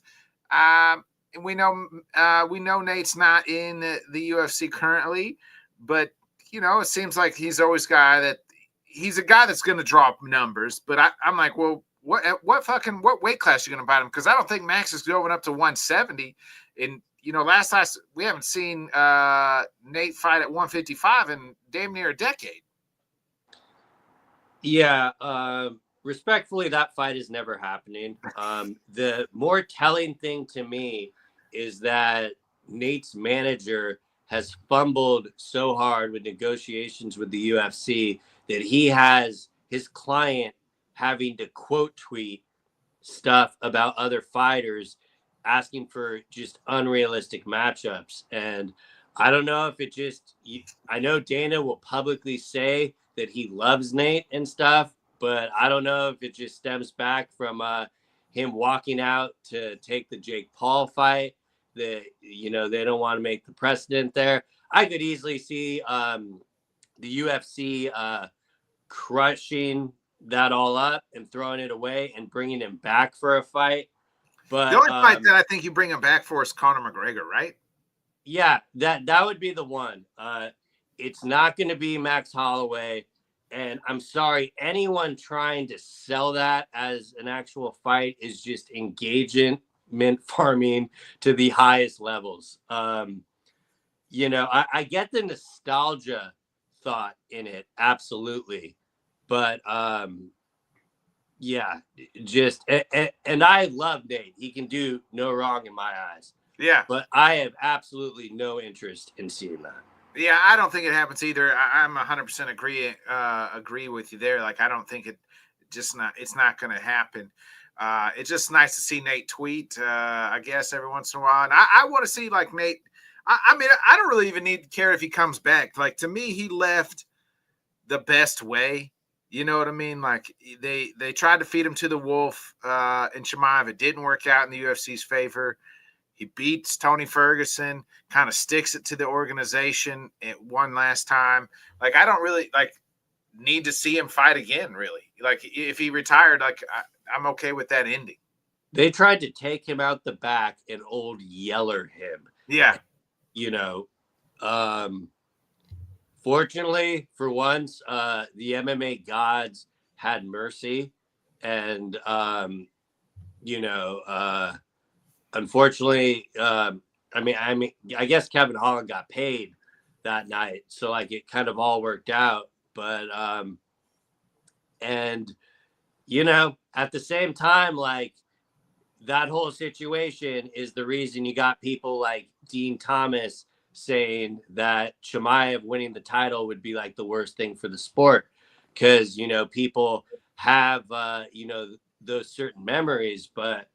We know Nate's not in the UFC currently, but, you know, it seems like he's always a guy that's going to draw numbers. But I'm like, well, what weight class are you going to fight him? Because I don't think Max is going up to 170. And, you know, last we haven't seen Nate fight at 155 in damn near a decade. Yeah. Respectfully, that fight is never happening. The more telling thing to me is that Nate's manager has fumbled so hard with negotiations with the UFC that he has his client having to quote tweet stuff about other fighters, asking for just unrealistic matchups. And I don't know if it just, I know Dana will publicly say that he loves Nate and stuff, but I don't know if it just stems back from him walking out to take the Jake Paul fight, that, you know, they don't want to make the precedent there. I could easily see the UFC crushing that all up and throwing it away and bringing him back for a fight. But the only fight that I think you bring him back for is Conor McGregor, right? Yeah, that would be the one. It's not going to be Max Holloway. And I'm sorry, anyone trying to sell that as an actual fight is just engagement farming to the highest levels. You know, I get the nostalgia thought in it, absolutely. But yeah, just and I love Nate. He can do no wrong in my eyes. Yeah. But I have absolutely no interest in seeing that. Yeah, I don't think it happens either. I'm 100% agree with you there. Like, I don't think it's not going to happen. It's just nice to see Nate tweet, I guess, every once in a while. And I want to see, like, Nate. I mean, I don't really even need to care if he comes back. Like, to me, he left the best way. You know what I mean? Like, they tried to feed him to the wolf in Chimaev. It didn't work out in the UFC's favor. He beats Tony Ferguson, kind of sticks it to the organization one last time. Like, I don't really need to see him fight again, really. Like, if he retired, like, I'm okay with that ending. They tried to take him out the back and old Yeller him. Yeah. You know, fortunately for once, the MMA gods had mercy. And, you know, unfortunately, I guess Kevin Holland got paid that night, so like it kind of all worked out. But and you know, at the same time, like that whole situation is the reason you got people like Dean Thomas saying that Chimaev winning the title would be like the worst thing for the sport, because you know people have you know those certain memories, but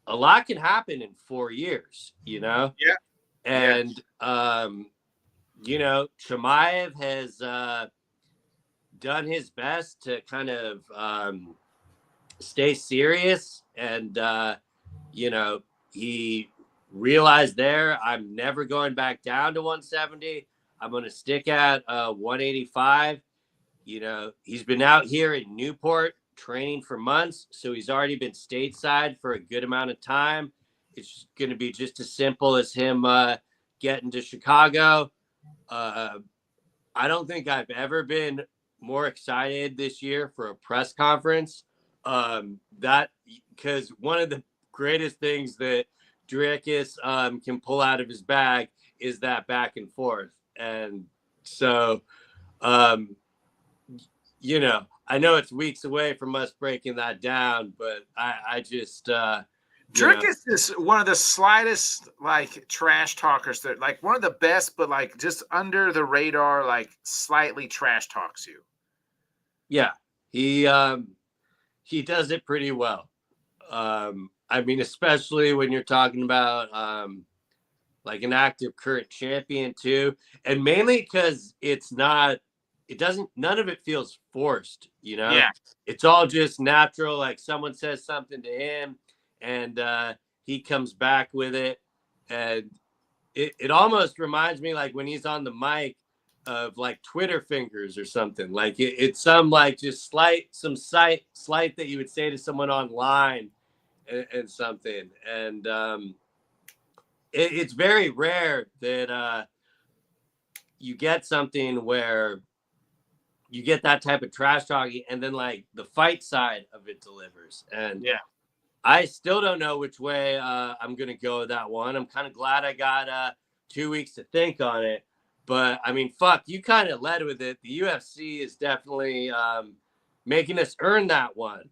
a lot can happen in 4 years, you know? Yeah. And, you know, Chimaev has done his best to kind of stay serious. And, you know, he realized there, I'm never going back down to 170. I'm going to stick at 185. You know, he's been out here in Newport training for months, so he's already been stateside for a good amount of time. It's going to be just as simple as him getting to Chicago. I don't think I've ever been more excited this year for a press conference. That because one of the greatest things that Dricus can pull out of his bag is that back and forth, and so you know, I know it's weeks away from us breaking that down, but I just Dricus is one of the slightest like trash talkers that like one of the best, but like just under the radar, like slightly trash talks you. Yeah, he does it pretty well. I mean, especially when you're talking about like an active current champion too, and mainly because none of it feels forced, you know? Yeah. It's all just natural. Like someone says something to him and he comes back with it. And it almost reminds me like when he's on the mic of like Twitter fingers or something. Like it's some like just slight that you would say to someone online and something. And it's very rare that you get something where you get that type of trash talking and then like the fight side of it delivers. And yeah, I still don't know which way I'm going to go with that one. I'm kind of glad I got 2 weeks to think on it. But I mean, fuck, you kind of led with it. The UFC is definitely making us earn that one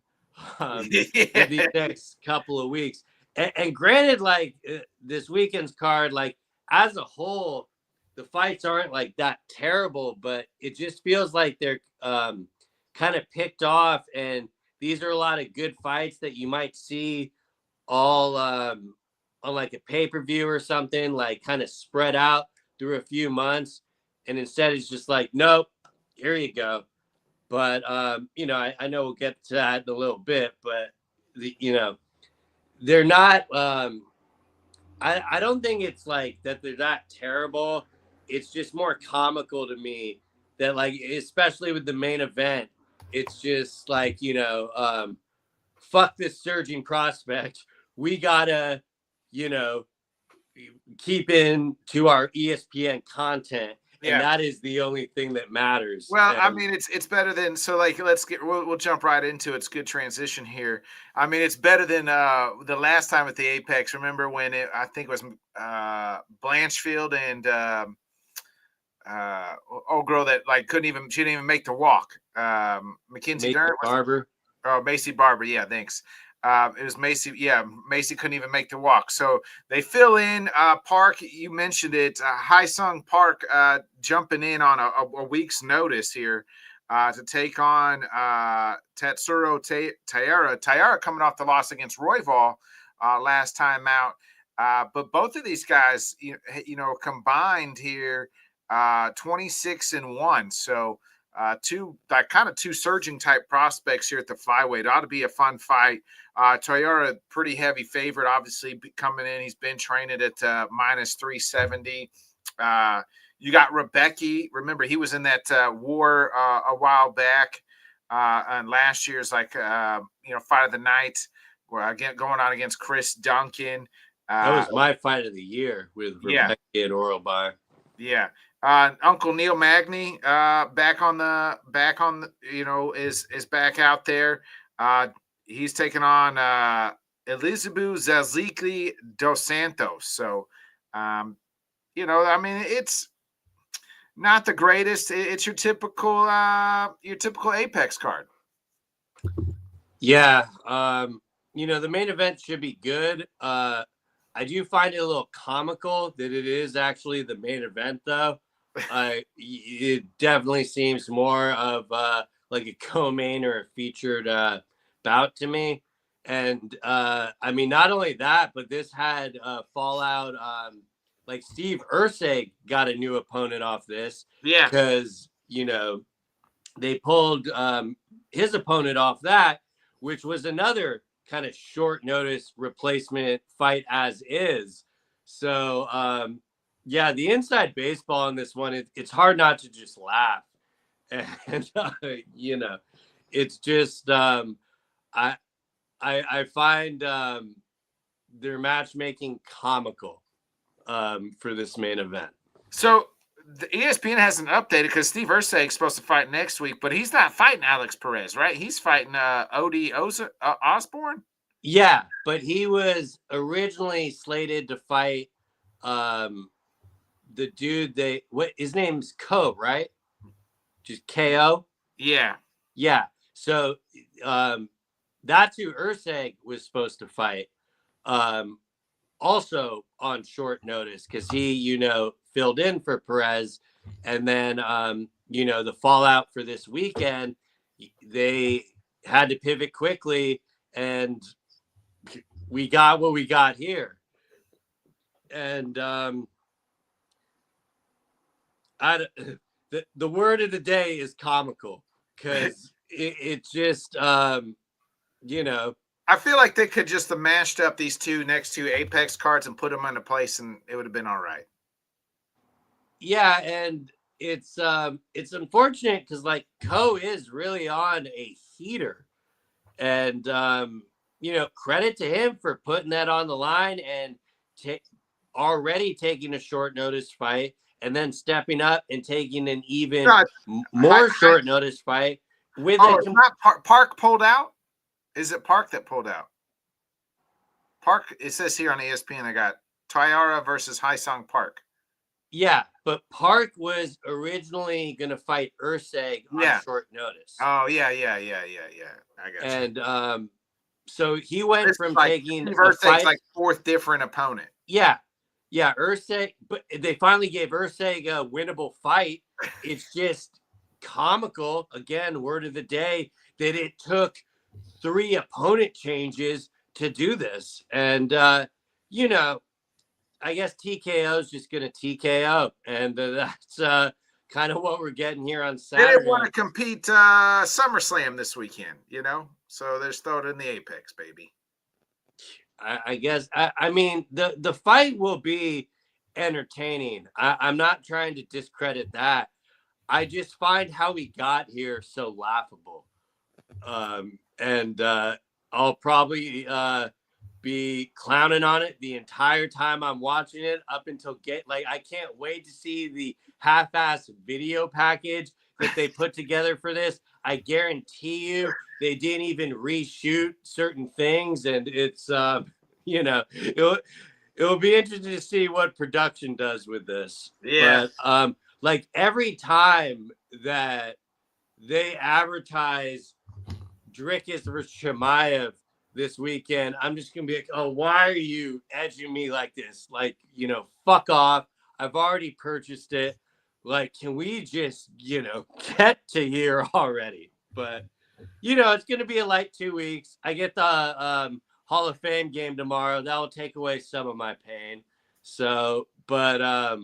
in the next couple of weeks. And granted, like this weekend's card, like as a whole, the fights aren't like that terrible, but it just feels like they're kind of picked off, and these are a lot of good fights that you might see all on like a pay-per-view or something, like kind of spread out through a few months. And instead it's just like, nope, here you go. But you know, I know we'll get to that in a little bit, but you know, they're not I don't think it's like that they're not terrible. It's just more comical to me that, like, especially with the main event, it's just like, you know, fuck this surging prospect. We gotta, you know, keep in to our ESPN content. And that is the only thing that matters. Well, And I mean, it's better than, so like, we'll jump right into it. It's good transition here. I mean, it's better than the last time at the Apex. Remember when I think it was Blanchfield and old girl that like she didn't even make the walk. Mackenzie Dern, Barber. Oh, Macy Barber. Yeah, thanks. It was Macy. Yeah, Macy couldn't even make the walk. So they fill in Park. You mentioned it. Haesung Park jumping in on a week's notice here to take on Tatsuro Taira. Taira coming off the loss against Royval last time out. But both of these guys, you know, combined here, 26-1. So two surging type prospects here at the flyweight. It ought to be a fun fight. Toyota, pretty heavy favorite, obviously coming in. He's been training at minus 370. You got Rebecki. Remember, he was in that war a while back on last year's fight of the night, again going on against Chris Duncan. That was my fight of the year with Rebecki and Oral Bar. Yeah. Uncle Neil Magny back on the is back out there. He's taking on Elizabu Zazikli dos Santos. So I mean, it's not the greatest. It's your typical Apex card. Yeah. The main event should be good. I do find it a little comical that it is actually the main event, though. It definitely seems more of like a co-main or a featured bout to me. And I mean, not only that, but this had fallout. Like Steve Ursig got a new opponent off this. Yeah. Because, they pulled his opponent off that, which was another kind of short notice replacement fight as is. So, yeah, the inside baseball in this one, it's hard not to just laugh. And, it's just, I find their matchmaking comical for this main event. So the ESPN hasn't updated because Steve Ursig is supposed to fight next week, but he's not fighting Alex Perez, right? He's fighting Odie Osborne. Yeah, but he was originally slated to fight the dude his name's Ko, right? Just KO. Yeah. So that's who Ursig was supposed to fight. Also on short notice because he, filled in for Perez, and then the fallout for this weekend, they had to pivot quickly, and we got what we got here. And the word of the day is comical because it's just I feel like they could just have mashed up these next two Apex cards and put them into place, and it would have been all right. Yeah, and it's unfortunate because like Ko is really on a heater, and credit to him for putting that on the line and already taking a short notice fight, and then stepping up and taking an even more short notice fight with Park pulled out. Is it Park that pulled out? Park, it says here on ESPN, I got Taira versus Haesung Park. Yeah, but Park was originally going to fight Ursig on short notice. Oh, yeah. I got you. And so he went from taking Ursig's like fourth different opponent. Yeah, Ursig, but they finally gave Ursig a winnable fight. It's just comical, again, word of the day, that it took 3 opponent changes to do this. And, you know, I guess TKO is just going to TKO. And that's kind of what we're getting here on Saturday. They didn't want to compete SummerSlam this weekend, you know? So they're throwing it in the Apex, baby. I guess, I mean, the fight will be entertaining. I'm not trying to discredit that. I just find how we got here so laughable. And I'll probably be clowning on it the entire time I'm watching it up until I can't wait to see the half-ass video package that they put together for this. I guarantee you they didn't even reshoot certain things, and it's you know, it'll be interesting to see what production does with this. Yeah. But like every time that they advertise Dricus versus Chimaev this weekend, I'm just gonna be like, oh, why are you edging me like this? Like, you know, fuck off. I've already purchased it. Like, can we just, you know, get to here already? But, you know, it's gonna be a light 2 weeks. I get the Hall of Fame game tomorrow. That will take away some of my pain. So, but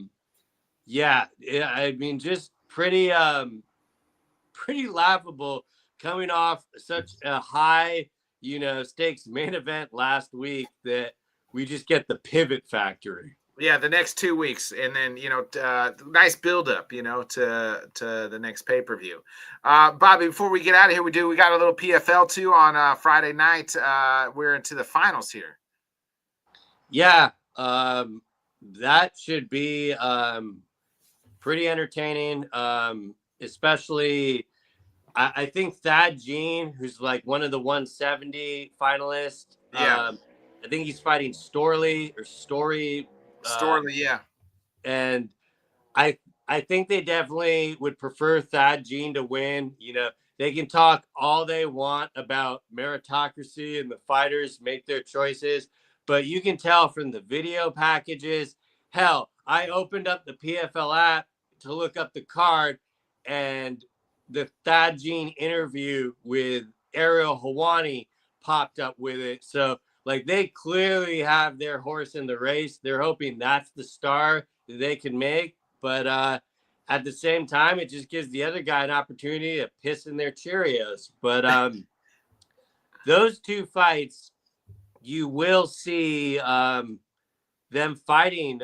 yeah, I mean, just pretty laughable coming off such a high, you know, stakes main event last week that we just get the pivot factory. Yeah, the next 2 weeks, and then, you know, nice build up, you know, to the next pay-per-view. Bobby, before we get out of here, we got a little PFL too on Friday night. We're into the finals here. Yeah, that should be pretty entertaining, especially I think Thad Gene, who's like one of the 170 finalists. Yeah. I think he's fighting Story. Yeah. And I think they definitely would prefer Thad Gene to win. You know, they can talk all they want about meritocracy and the fighters make their choices, but you can tell from the video packages. Hell, I opened up the PFL app to look up the card, and the Thad Gene interview with Ariel Helwani popped up with it. So, like, they clearly have their horse in the race. They're hoping that's the star that they can make. But at the same time, it just gives the other guy an opportunity to piss in their Cheerios. But those 2 fights, you will see them fighting,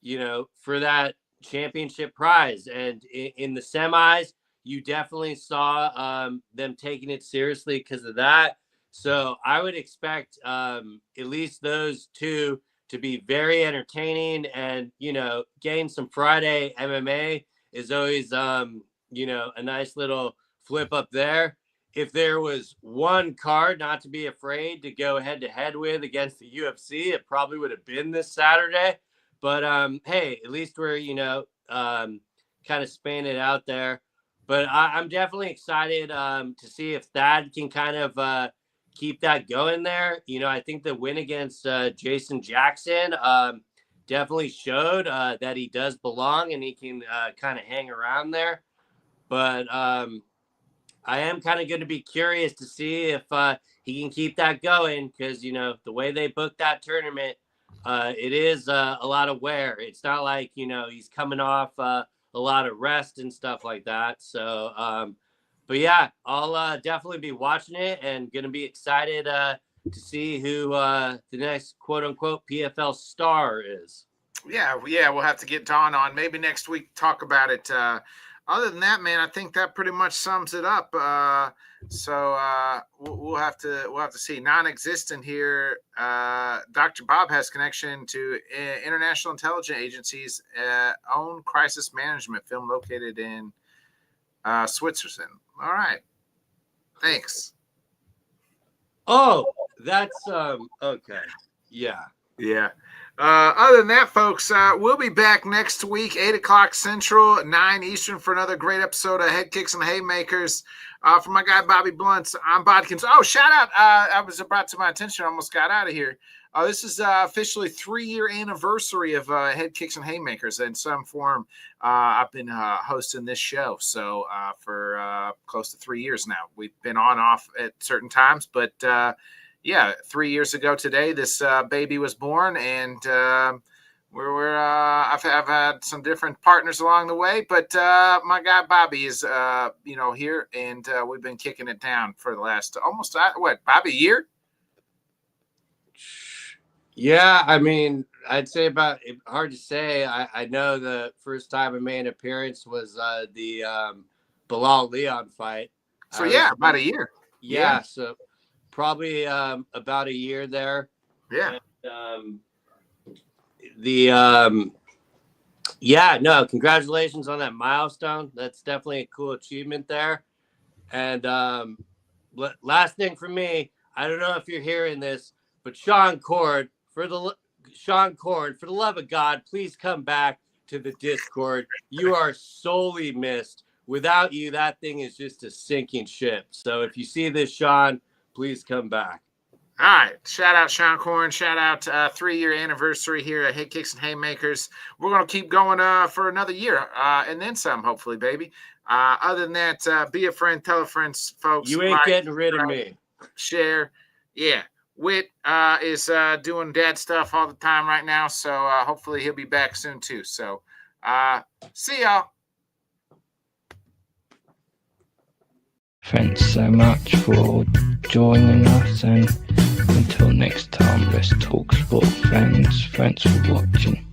you know, for that championship prize. And in the semis, you definitely saw them taking it seriously because of that. So I would expect at least those 2 to be very entertaining. And, you know, getting some Friday MMA is always, you know, a nice little flip up there. If there was one card not to be afraid to go head to head with against the UFC, it probably would have been this Saturday. But hey, at least we're, you know, kind of spanning it out there. But I'm definitely excited to see if Thad can kind of keep that going there. You know, I think the win against Jason Jackson definitely showed that he does belong and he can kind of hang around there. But I am kind of going to be curious to see if he can keep that going because, you know, the way they booked that tournament, it is a lot of wear. It's not like, you know, he's coming off a lot of rest and stuff like that. So, but yeah, I'll definitely be watching it and going to be excited to see who the next quote unquote PFL star is. Yeah, we'll have to get Dawn on maybe next week, talk about it. Other than that, man, I think that pretty much sums it up. So we'll have to see. Non-existent here. Dr. Bob has connection to International Intelligence Agency's own crisis management film located in Switzerland. All right. Thanks. Oh, that's okay. Yeah. Yeah. Other than that, folks, we'll be back next week, 8 o'clock Central, 9 Eastern, for another great episode of Head Kicks and Haymakers. For my guy, Bobby Blunts, I'm Bodkins. Oh, shout out. I was brought to my attention. I almost got out of here. This is officially 3-year anniversary of Head Kicks and Haymakers in some form. I've been hosting this show for close to 3 years now. We've been on off at certain times, but yeah, 3 years ago today, this baby was born, and I've had some different partners along the way, but my guy Bobby is here, and we've been kicking it down for the last almost Bobby, a year? Yeah, I mean, I'd say hard to say. I know the first time I made an appearance was the Bilal Leon fight. So yeah, about a year. Yeah, so probably about a year there. Yeah. And, congratulations on that milestone. That's definitely a cool achievement there. And last thing for me, I don't know if you're hearing this, but Sean Cord, for the love of God, please come back to the Discord. You are sorely missed. Without you, that thing is just a sinking ship. So if you see this, Sean, please come back. All right. Shout out Sean Corn. Shout out 3-year anniversary here at Head Kicks and Haymakers. We're going to keep going for another year and then some, hopefully, baby. Other than that, be a friend, tell a friend, folks. You ain't getting rid of me. Share. Yeah. Whit is doing dad stuff all the time right now, so hopefully he'll be back soon too. So see y'all. Thanks so much for joining us, and until next time, let's talk sport, friends. Thanks for watching.